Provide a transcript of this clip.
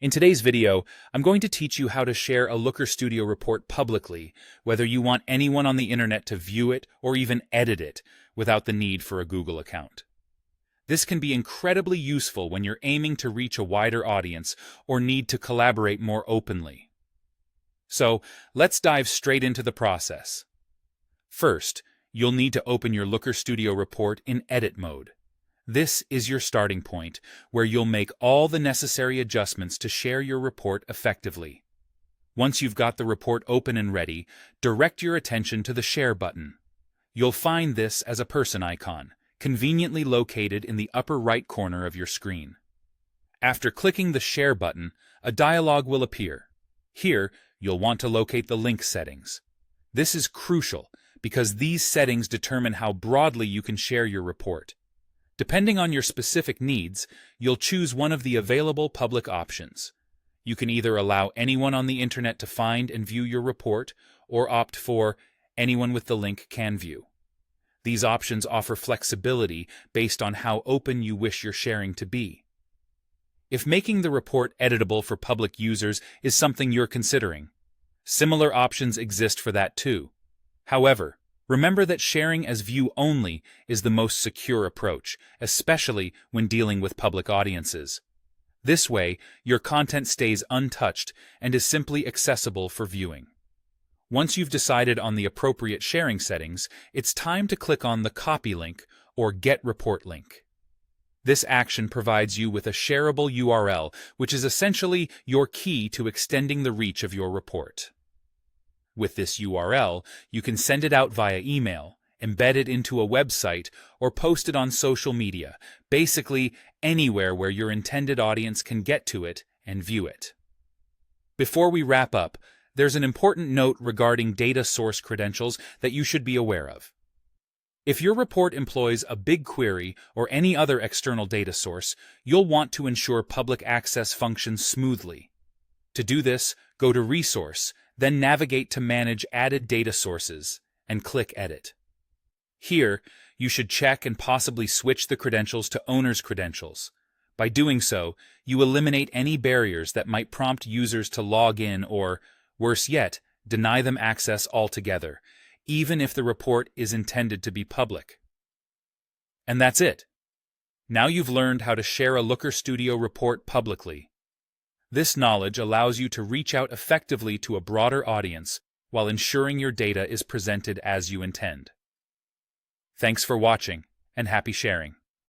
In today's video, I'm going to teach you how to share a Looker Studio report publicly, whether you want anyone on the internet to view it or even edit it without the need for a Google account. This can be incredibly useful when you're aiming to reach a wider audience or need to collaborate more openly. So, let's dive straight into the process. First, you'll need to open your Looker Studio report in edit mode. This is your starting point, where you'll make all the necessary adjustments to share your report effectively. Once you've got the report open and ready, direct your attention to the Share button. You'll find this as a person icon, conveniently located in the upper right corner of your screen. After clicking the Share button, a dialog will appear. Here, you'll want to locate the link settings. This is crucial because these settings determine how broadly you can share your report. Depending on your specific needs, you'll choose one of the available public options. You can either allow anyone on the internet to find and view your report, or opt for anyone with the link can view. These options offer flexibility based on how open you wish your sharing to be. If making the report editable for public users is something you're considering, similar options exist for that too. However, remember that sharing as view only is the most secure approach, especially when dealing with public audiences. This way, your content stays untouched and is simply accessible for viewing. Once you've decided on the appropriate sharing settings, it's time to click on the Copy link or Get Report link. This action provides you with a shareable URL, which is essentially your key to extending the reach of your report. With this URL, you can send it out via email, embed it into a website, or post it on social media, basically anywhere where your intended audience can get to it and view it. Before we wrap up, there's an important note regarding data source credentials that you should be aware of. If your report employs a BigQuery or any other external data source, you'll want to ensure public access functions smoothly. To do this, go to Resource, then navigate to Manage Added Data Sources, and click Edit. Here, you should check and possibly switch the credentials to owner's credentials. By doing so, you eliminate any barriers that might prompt users to log in or, worse yet, deny them access altogether, even if the report is intended to be public. And that's it. Now you've learned how to share a Looker Studio report publicly. This knowledge allows you to reach out effectively to a broader audience while ensuring your data is presented as you intend. Thanks for watching, and happy sharing.